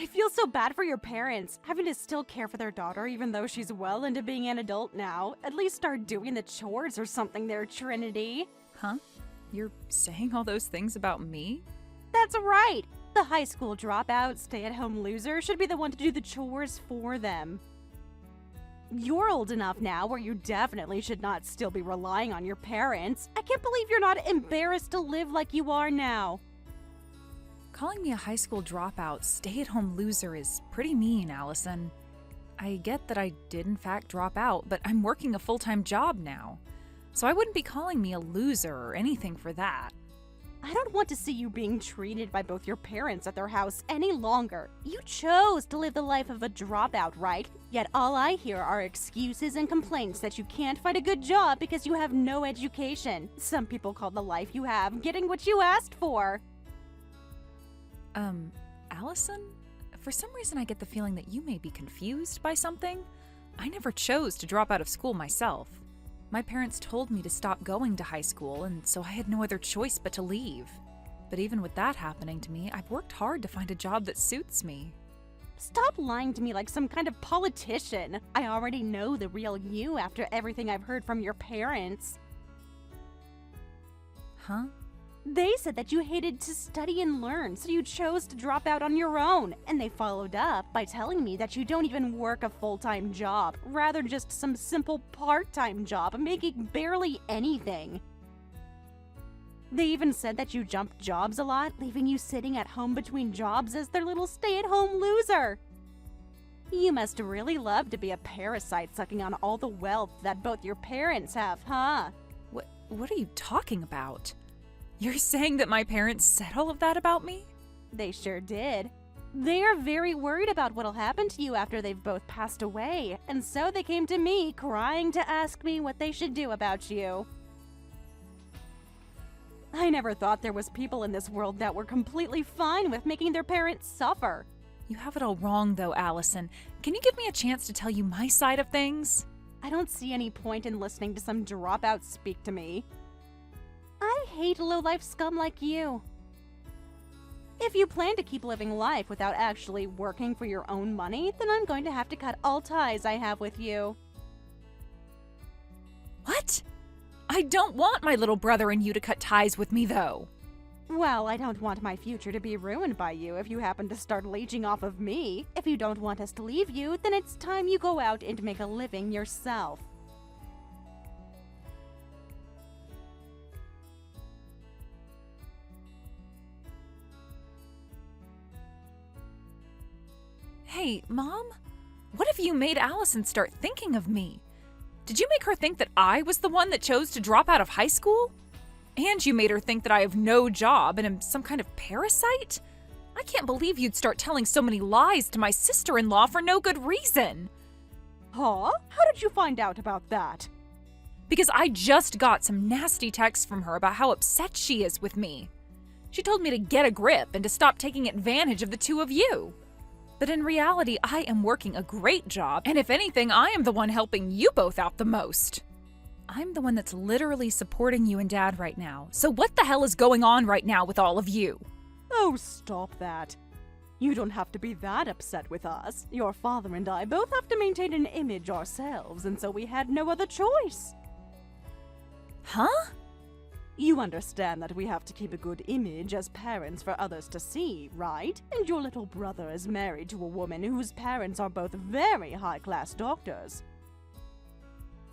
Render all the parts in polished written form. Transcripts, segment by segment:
I feel so bad for your parents, having to still care for their daughter even though she's well into being an adult now. At least start doing the chores or something there, Trinity. Huh? You're saying all those things about me? That's right! The high school dropout, stay-at-home loser should be the one to do the chores for them. You're old enough now where you definitely should not still be relying on your parents. I can't believe you're not embarrassed to live like you are now. Calling me a high school dropout, stay-at-home loser is pretty mean, Allison. I get that I did in fact drop out, but I'm working a full-time job now. So I wouldn't be calling me a loser or anything for that. I don't want to see you being treated by both your parents at their house any longer. You chose to live the life of a dropout, right? Yet all I hear are excuses and complaints that you can't find a good job because you have no education. Some people call the life you have getting what you asked for. Allison? For some reason I get the feeling that you may be confused by something. I never chose to drop out of school myself. My parents told me to stop going to high school, and so I had no other choice but to leave. But even with that happening to me, I've worked hard to find a job that suits me. Stop lying to me like some kind of politician. I already know the real you after everything I've heard from your parents. Huh? They said that you hated to study and learn, so you chose to drop out on your own. And they followed up by telling me that you don't even work a full-time job, rather just some simple part-time job making barely anything. They even said that you jumped jobs a lot, leaving you sitting at home between jobs as their little stay-at-home loser. You must really love to be a parasite sucking on all the wealth that both your parents have, huh? What are you talking about? You're saying that my parents said all of that about me? They sure did. They are very worried about what'll happen to you after they've both passed away, and so they came to me crying to ask me what they should do about you. I never thought there was people in this world that were completely fine with making their parents suffer. You have it all wrong though, Allison. Can you give me a chance to tell you my side of things? I don't see any point in listening to some dropout speak to me. I hate low-life scum like you. If you plan to keep living life without actually working for your own money, then I'm going to have to cut all ties I have with you. What? I don't want my little brother and you to cut ties with me, though. Well, I don't want my future to be ruined by you if you happen to start leeching off of me. If you don't want us to leave you, then it's time you go out and make a living yourself. Hey, Mom? What have you made Allison start thinking of me? Did you make her think that I was the one that chose to drop out of high school? And you made her think that I have no job and am some kind of parasite? I can't believe you'd start telling so many lies to my sister-in-law for no good reason. Huh? How did you find out about that? Because I just got some nasty texts from her about how upset she is with me. She told me to get a grip and to stop taking advantage of the two of you. But in reality, I am working a great job, and if anything, I am the one helping you both out the most. I'm the one that's literally supporting you and Dad right now, so what the hell is going on right now with all of you? Oh, stop that. You don't have to be that upset with us. Your father and I both have to maintain an image ourselves, and so we had no other choice. Huh? You understand that we have to keep a good image as parents for others to see, right? And your little brother is married to a woman whose parents are both very high-class doctors.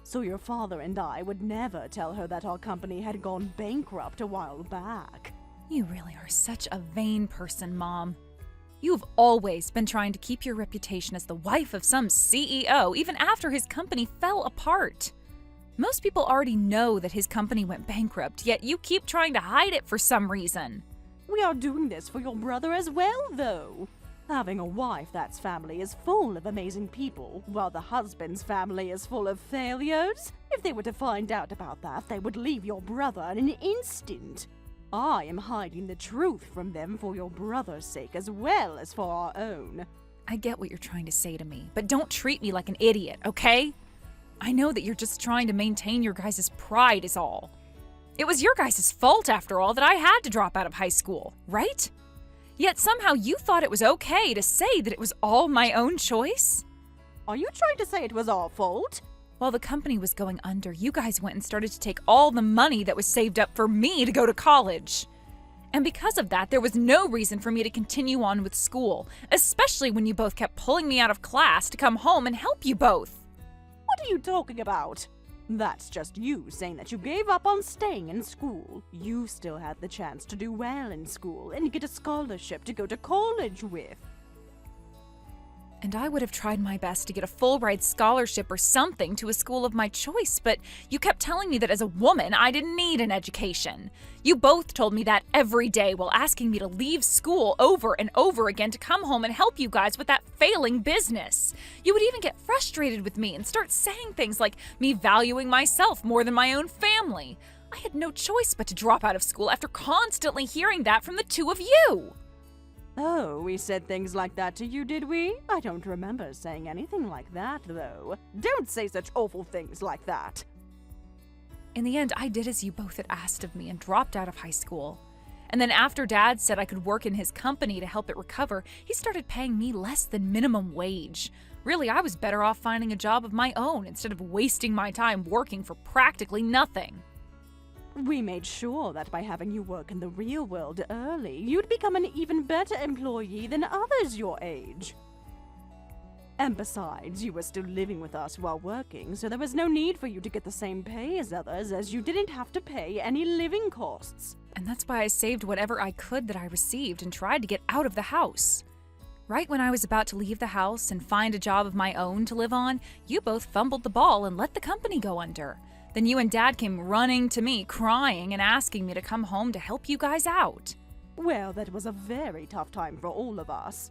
So your father and I would never tell her that our company had gone bankrupt a while back. You really are such a vain person, Mom. You've always been trying to keep your reputation as the wife of some CEO even after his company fell apart. Most people already know that his company went bankrupt, yet you keep trying to hide it for some reason. We are doing this for your brother as well, though. Having a wife that's family is full of amazing people, while the husband's family is full of failures. If they were to find out about that, they would leave your brother in an instant. I am hiding the truth from them for your brother's sake as well as for our own. I get what you're trying to say to me, but don't treat me like an idiot, okay? I know that you're just trying to maintain your guys' pride is all. It was your guys' fault, after all, that I had to drop out of high school, right? Yet somehow you thought it was okay to say that it was all my own choice? Are you trying to say it was our fault? While the company was going under, you guys went and started to take all the money that was saved up for me to go to college. And because of that, there was no reason for me to continue on with school, especially when you both kept pulling me out of class to come home and help you both. What are you talking about? That's just you saying that you gave up on staying in school. You still had the chance to do well in school and get a scholarship to go to college with. And I would have tried my best to get a full-ride scholarship or something to a school of my choice, but you kept telling me that as a woman, I didn't need an education. You both told me that every day while asking me to leave school over and over again to come home and help you guys with that failing business. You would even get frustrated with me and start saying things like me valuing myself more than my own family. I had no choice but to drop out of school after constantly hearing that from the two of you. Oh, we said things like that to you, did we? I don't remember saying anything like that, though. Don't say such awful things like that. In the end, I did as you both had asked of me and dropped out of high school. And then after Dad said I could work in his company to help it recover, he started paying me less than minimum wage. Really, I was better off finding a job of my own instead of wasting my time working for practically nothing. We made sure that by having you work in the real world early, you'd become an even better employee than others your age. And besides, you were still living with us while working, so there was no need for you to get the same pay as others, as you didn't have to pay any living costs. And that's why I saved whatever I could that I received and tried to get out of the house. Right when I was about to leave the house and find a job of my own to live on, you both fumbled the ball and let the company go under. Then you and Dad came running to me, crying and asking me to come home to help you guys out. Well, that was a very tough time for all of us.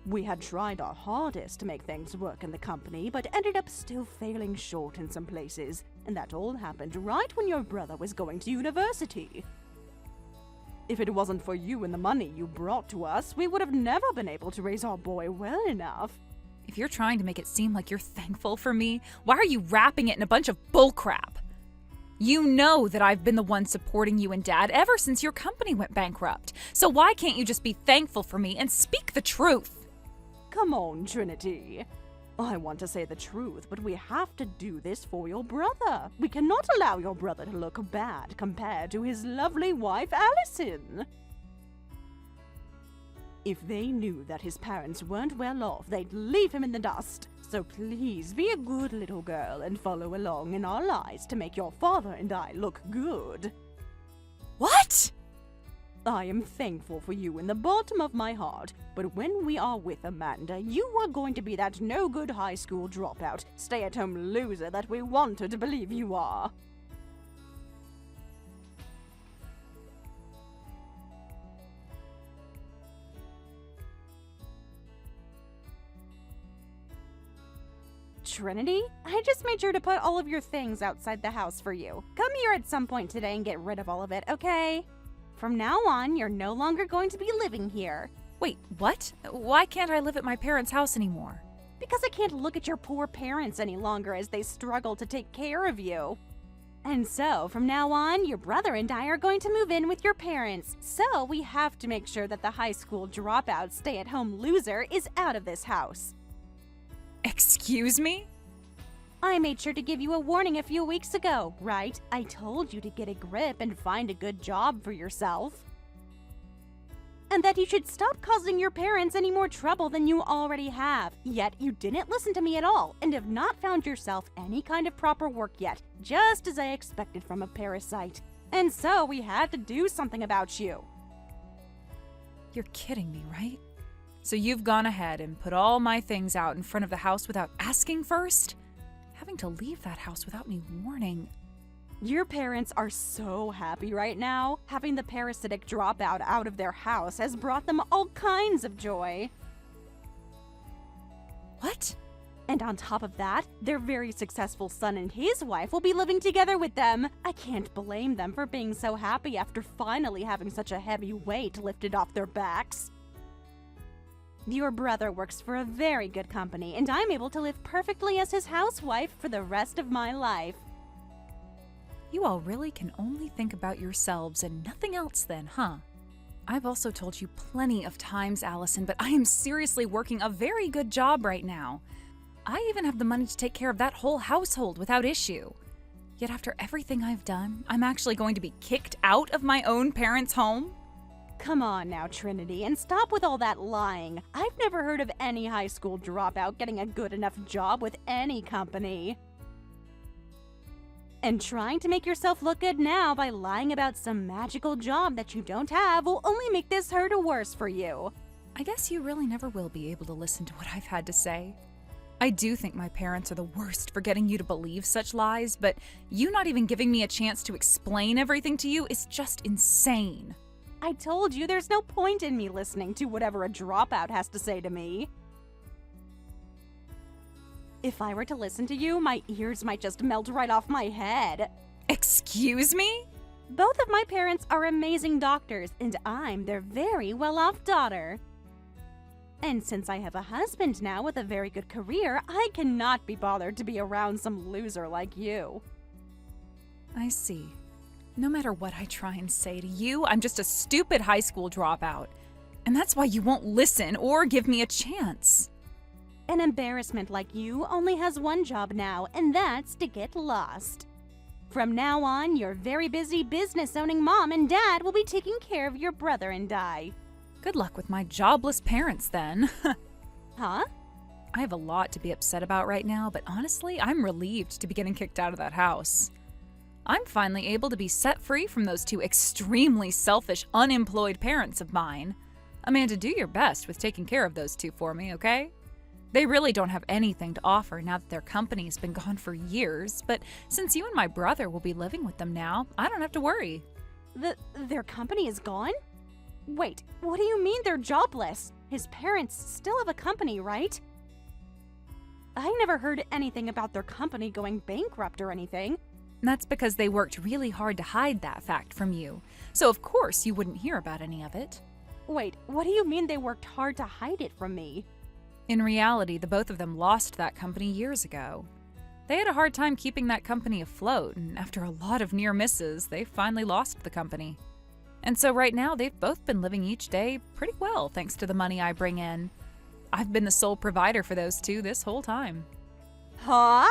We had tried our hardest to make things work in the company, but ended up still failing short in some places, and that all happened right when your brother was going to university. If it wasn't for you and the money you brought to us, we would have never been able to raise our boy well enough. If you're trying to make it seem like you're thankful for me, why are you wrapping it in a bunch of bullcrap? You know that I've been the one supporting you and Dad ever since your company went bankrupt. So why can't you just be thankful for me and speak the truth? Come on, Trinity. I want to say the truth, but we have to do this for your brother. We cannot allow your brother to look bad compared to his lovely wife, Allison. If they knew that his parents weren't well off, they'd leave him in the dust. So please be a good little girl and follow along in our lives to make your father and I look good. What? I am thankful for you in the bottom of my heart, but when we are with Amanda, you are going to be that no-good high school dropout, stay-at-home loser that we want her to believe you are. Trinity, I just made sure to put all of your things outside the house for you. Come here at some point today and get rid of all of it, okay? From now on, you're no longer going to be living here. Wait, what? Why can't I live at my parents' house anymore? Because I can't look at your poor parents any longer as they struggle to take care of you. And so, from now on, your brother and I are going to move in with your parents. So, we have to make sure that the high school dropout, stay-at-home loser is out of this house. Excuse me? I made sure to give you a warning a few weeks ago, right? I told you to get a grip and find a good job for yourself. And that you should stop causing your parents any more trouble than you already have. Yet you didn't listen to me at all and have not found yourself any kind of proper work yet, just as I expected from a parasite. And so we had to do something about you. You're kidding me, right? So you've gone ahead and put all my things out in front of the house without asking first? Having to leave that house without any warning. Your parents are so happy right now. Having the parasitic dropout out of their house has brought them all kinds of joy. What? And on top of that, their very successful son and his wife will be living together with them. I can't blame them for being so happy after finally having such a heavy weight lifted off their backs. Your brother works for a very good company, and I'm able to live perfectly as his housewife for the rest of my life. You all really can only think about yourselves and nothing else then, huh? I've also told you plenty of times, Allison, but I am seriously working a very good job right now. I even have the money to take care of that whole household without issue. Yet after everything I've done, I'm actually going to be kicked out of my own parents' home? Come on now, Trinity, and stop with all that lying. I've never heard of any high school dropout getting a good enough job with any company. And trying to make yourself look good now by lying about some magical job that you don't have will only make this hurt worse for you. I guess you really never will be able to listen to what I've had to say. I do think my parents are the worst for getting you to believe such lies, but you not even giving me a chance to explain everything to you is just insane. I told you there's no point in me listening to whatever a dropout has to say to me. If I were to listen to you, my ears might just melt right off my head. Excuse me? Both of my parents are amazing doctors, and I'm their very well-off daughter. And since I have a husband now with a very good career, I cannot be bothered to be around some loser like you. I see. No matter what I try and say to you, I'm just a stupid high school dropout. And that's why you won't listen or give me a chance. An embarrassment like you only has one job now, and that's to get lost. From now on, your very busy business-owning mom and dad will be taking care of your brother and I. Good luck with my jobless parents, then. Huh? I have a lot to be upset about right now, but honestly, I'm relieved to be getting kicked out of that house. I'm finally able to be set free from those two extremely selfish, unemployed parents of mine. Amanda, do your best with taking care of those two for me, okay? They really don't have anything to offer now that their company's been gone for years, but since you and my brother will be living with them now, I don't have to worry. Their company is gone? Wait, what do you mean they're jobless? His parents still have a company, right? I never heard anything about their company going bankrupt or anything. That's because they worked really hard to hide that fact from you, so of course you wouldn't hear about any of it. Wait, what do you mean they worked hard to hide it from me? In reality, the both of them lost that company years ago. They had a hard time keeping that company afloat, and after a lot of near misses, they finally lost the company. And so right now, they've both been living each day pretty well thanks to the money I bring in. I've been the sole provider for those two this whole time. Huh?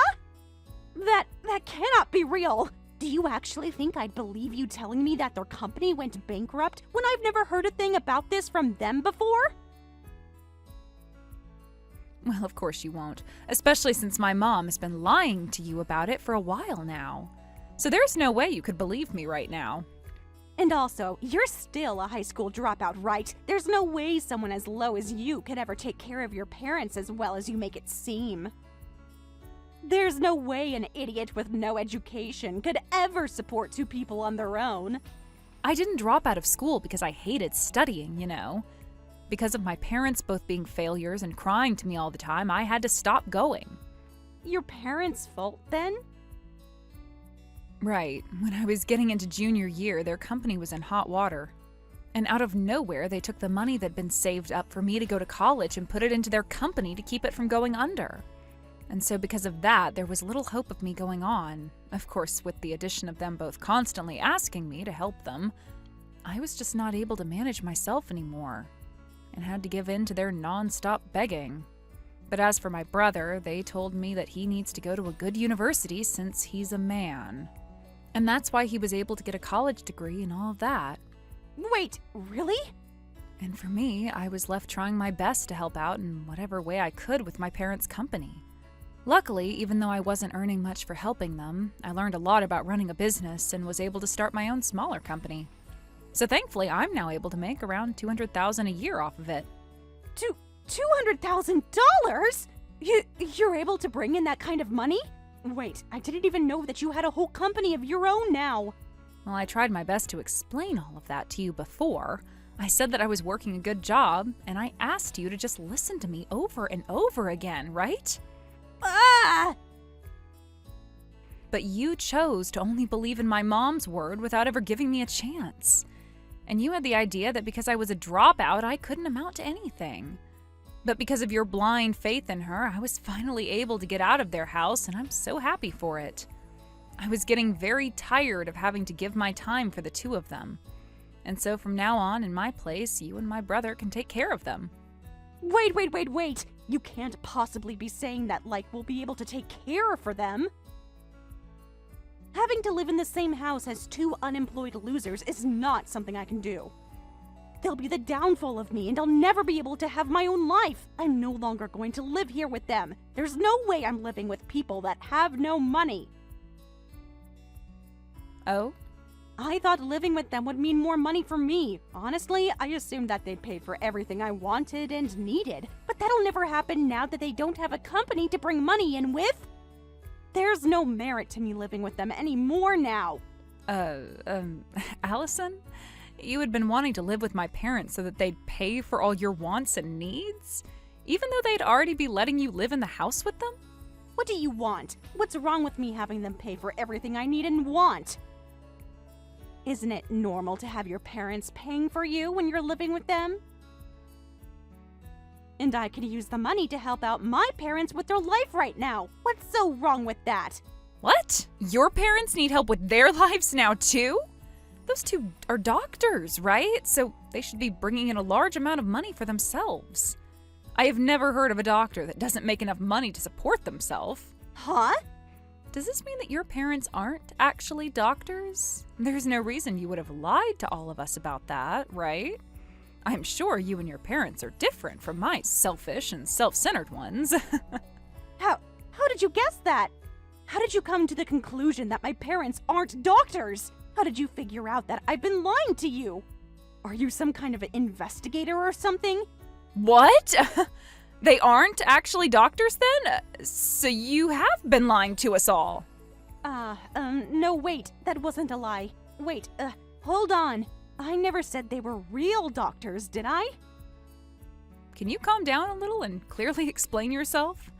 That cannot be real. Do you actually think I'd believe you telling me that their company went bankrupt when I've never heard a thing about this from them before? Well, of course you won't, especially since my mom has been lying to you about it for a while now. So there's no way you could believe me right now. And also, you're still a high school dropout, right? There's no way someone as low as you could ever take care of your parents as well as you make it seem. There's no way an idiot with no education could ever support two people on their own. I didn't drop out of school because I hated studying, you know. Because of my parents both being failures and crying to me all the time, I had to stop going. Your parents' fault, then? Right. When I was getting into junior year, their company was in hot water. And out of nowhere, they took the money that'd been saved up for me to go to college and put it into their company to keep it from going under. And so because of that, there was little hope of me going on. Of course, with the addition of them both constantly asking me to help them, I was just not able to manage myself anymore and had to give in to their non-stop begging. But as for my brother, they told me that he needs to go to a good university since he's a man. And that's why he was able to get a college degree and all of that. Wait, really? And for me, I was left trying my best to help out in whatever way I could with my parents' company. Luckily, even though I wasn't earning much for helping them, I learned a lot about running a business and was able to start my own smaller company. So thankfully, I'm now able to make around $200,000 a year off of it. $200,000? You're able to bring in that kind of money? Wait, I didn't even know that you had a whole company of your own now. Well, I tried my best to explain all of that to you before. I said that I was working a good job, and I asked you to just listen to me over and over again, right? Ah! But you chose to only believe in my mom's word without ever giving me a chance. And you had the idea that because I was a dropout, I couldn't amount to anything. But because of your blind faith in her, I was finally able to get out of their house, and I'm so happy for it. I was getting very tired of having to give my time for the two of them. And so from now on, in my place, you and my brother can take care of them. Wait. You can't possibly be saying that like we'll be able to take care for them. Having to live in the same house as two unemployed losers is not something I can do. They'll be the downfall of me and I'll never be able to have my own life. I'm no longer going to live here with them. There's no way I'm living with people that have no money. Oh? I thought living with them would mean more money for me. Honestly, I assumed that they'd pay for everything I wanted and needed. But that'll never happen now that they don't have a company to bring money in with. There's no merit to me living with them anymore now. Allison? You had been wanting to live with my parents so that they'd pay for all your wants and needs? Even though they'd already be letting you live in the house with them? What do you want? What's wrong with me having them pay for everything I need and want? Isn't it normal to have your parents paying for you when you're living with them? And I could use the money to help out my parents with their life right now. What's so wrong with that? What? Your parents need help with their lives now too? Those two are doctors, right? So they should be bringing in a large amount of money for themselves. I have never heard of a doctor that doesn't make enough money to support themselves. Huh? Does this mean that your parents aren't actually doctors? There's no reason you would have lied to all of us about that, right? I'm sure you and your parents are different from my selfish and self-centered ones. How did you guess that? How did you come to the conclusion that my parents aren't doctors? How did you figure out that I've been lying to you? Are you some kind of an investigator or something? What? They aren't actually doctors then? So you have been lying to us all. No, wait, that wasn't a lie. Wait, hold on. I never said they were real doctors, did I? Can you calm down a little and clearly explain yourself?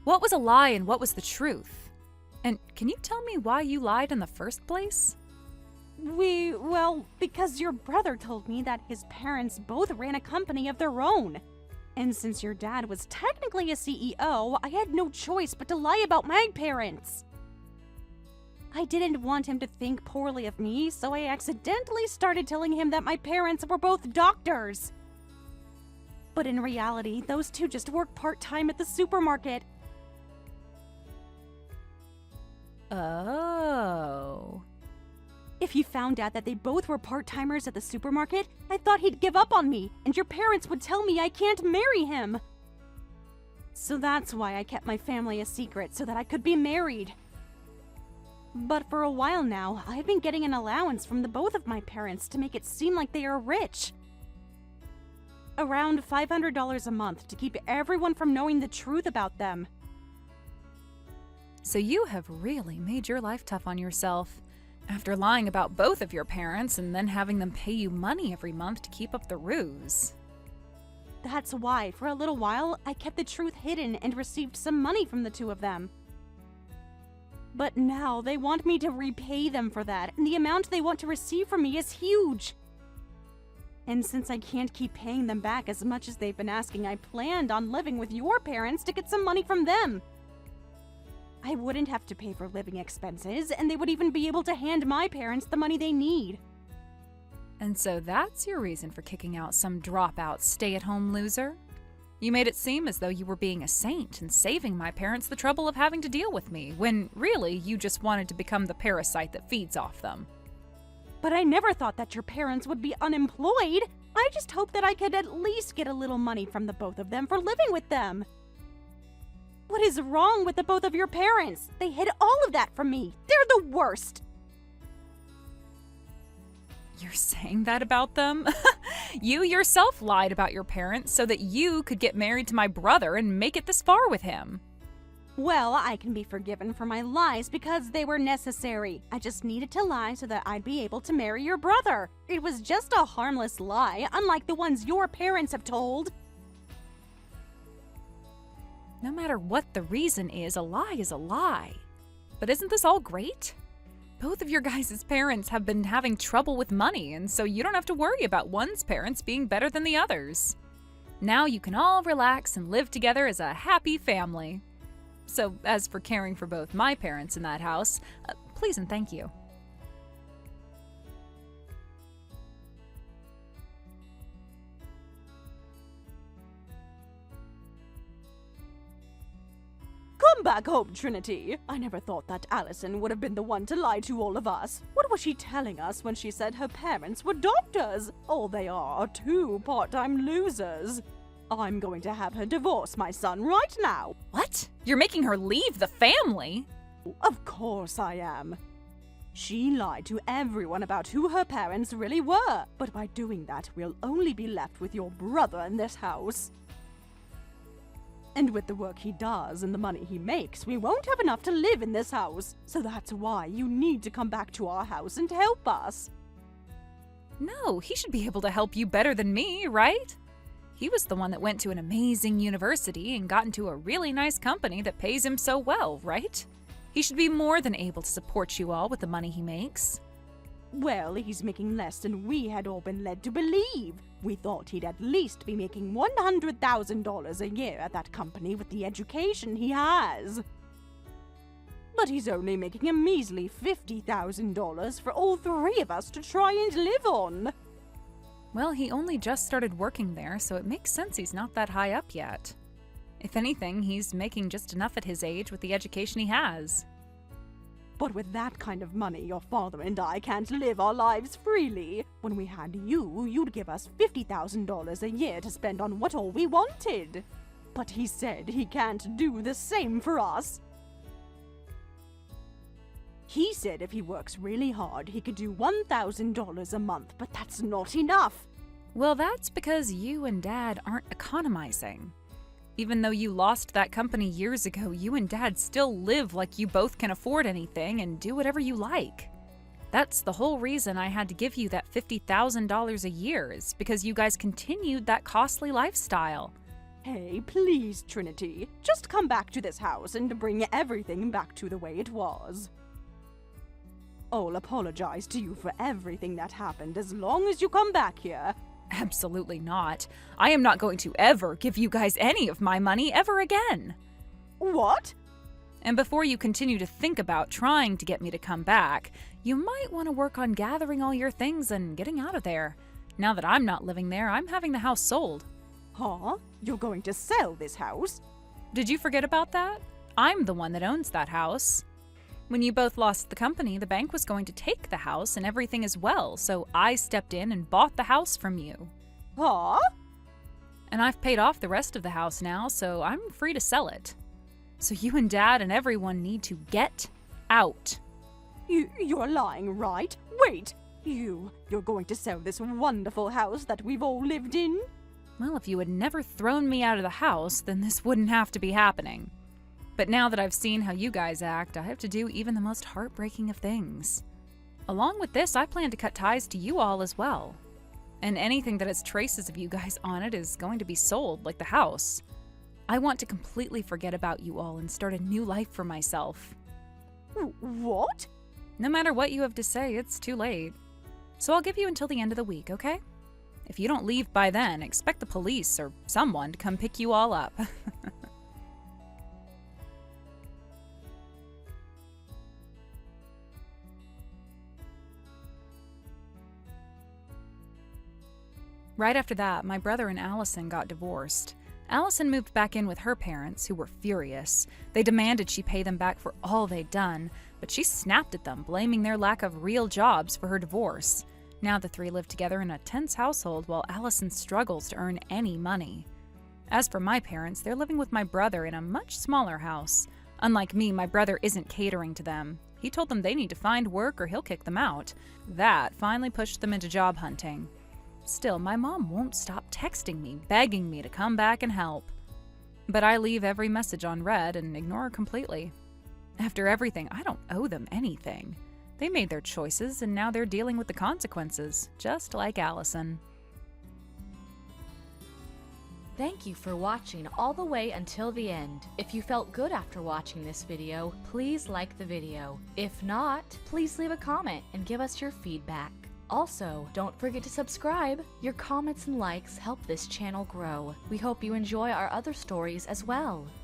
What was a lie and what was the truth? And can you tell me why you lied in the first place? Because your brother told me that his parents both ran a company of their own. And since your dad was technically a CEO, I had no choice but to lie about my parents. I didn't want him to think poorly of me, so I accidentally started telling him that my parents were both doctors. But in reality, those two just work part-time at the supermarket. Oh. If he found out that they both were part-timers at the supermarket, I thought he'd give up on me, and your parents would tell me I can't marry him. So that's why I kept my family a secret, so that I could be married. But for a while now, I've been getting an allowance from the both of my parents to make it seem like they are rich. Around $500 a month to keep everyone from knowing the truth about them. So you have really made your life tough on yourself. After lying about both of your parents and then having them pay you money every month to keep up the ruse. That's why, for a little while, I kept the truth hidden and received some money from the two of them. But now they want me to repay them for that, and the amount they want to receive from me is huge. And since I can't keep paying them back as much as they've been asking, I planned on living with your parents to get some money from them. I wouldn't have to pay for living expenses, and they would even be able to hand my parents the money they need. And so that's your reason for kicking out some dropout stay-at-home loser? You made it seem as though you were being a saint and saving my parents the trouble of having to deal with me, when really you just wanted to become the parasite that feeds off them. But I never thought that your parents would be unemployed. I just hoped that I could at least get a little money from the both of them for living with them. What is wrong with the both of your parents? They hid all of that from me. They're the worst. You're saying that about them? You yourself lied about your parents so that you could get married to my brother and make it this far with him. Well, I can be forgiven for my lies because they were necessary. I just needed to lie so that I'd be able to marry your brother. It was just a harmless lie, unlike the ones your parents have told. No matter what the reason is a lie. But isn't this all great? Both of your guys' parents have been having trouble with money, and so you don't have to worry about one's parents being better than the others. Now you can all relax and live together as a happy family. So, as for caring for both my parents in that house, please and thank you. Come back home, Trinity. I never thought that Allison would have been the one to lie to all of us. What was she telling us when she said her parents were doctors? All they are two part-time losers. I'm going to have her divorce my son right now. What? You're making her leave the family? Of course I am. She lied to everyone about who her parents really were, but by doing that, we'll only be left with your brother in this house. And with the work he does and the money he makes, we won't have enough to live in this house. So that's why you need to come back to our house and help us. No, he should be able to help you better than me, right? He was the one that went to an amazing university and got into a really nice company that pays him so well, right? He should be more than able to support you all with the money he makes. Well, he's making less than we had all been led to believe. We thought he'd at least be making $100,000 a year at that company with the education he has. But he's only making a measly $50,000 for all three of us to try and live on. Well, he only just started working there, so it makes sense he's not that high up yet. If anything, he's making just enough at his age with the education he has. But with that kind of money, your father and I can't live our lives freely. When we had you, you'd give us $50,000 a year to spend on what all we wanted. But he said he can't do the same for us. He said if he works really hard, he could do $1,000 a month, but that's not enough. Well, that's because you and Dad aren't economizing. Even though you lost that company years ago, you and Dad still live like you both can afford anything and do whatever you like. That's the whole reason I had to give you that $50,000 a year, is because you guys continued that costly lifestyle. Hey, please, Trinity. Just come back to this house and bring everything back to the way it was. I'll apologize to you for everything that happened as long as you come back here. Absolutely not. I am not going to ever give you guys any of my money ever again. What? And before you continue to think about trying to get me to come back, you might want to work on gathering all your things and getting out of there. Now that I'm not living there, I'm having the house sold. Huh? You're going to sell this house? Did you forget about that? I'm the one that owns that house. When you both lost the company, the bank was going to take the house and everything as well, so I stepped in and bought the house from you. Huh? And I've paid off the rest of the house now, so I'm free to sell it. So you and Dad and everyone need to get out. You're lying, right? Wait! You're going to sell this wonderful house that we've all lived in? Well, if you had never thrown me out of the house, then this wouldn't have to be happening. But now that I've seen how you guys act, I have to do even the most heartbreaking of things. Along with this, I plan to cut ties to you all as well. And anything that has traces of you guys on it is going to be sold, like the house. I want to completely forget about you all and start a new life for myself. What? No matter what you have to say, it's too late. So I'll give you until the end of the week, okay? If you don't leave by then, expect the police or someone to come pick you all up. Right after that, my brother and Allison got divorced. Allison moved back in with her parents, who were furious. They demanded she pay them back for all they'd done, but she snapped at them, blaming their lack of real jobs for her divorce. Now the three live together in a tense household while Allison struggles to earn any money. As for my parents, they're living with my brother in a much smaller house. Unlike me, my brother isn't catering to them. He told them they need to find work or he'll kick them out. That finally pushed them into job hunting. Still, my mom won't stop texting me, begging me to come back and help. But I leave every message on read and ignore her completely. After everything, I don't owe them anything. They made their choices, and now they're dealing with the consequences, just like Allison. Thank you for watching all the way until the end. If you felt good after watching this video, please like the video. If not, please leave a comment and give us your feedback. Also, don't forget to subscribe. Your comments and likes help this channel grow. We hope you enjoy our other stories as well.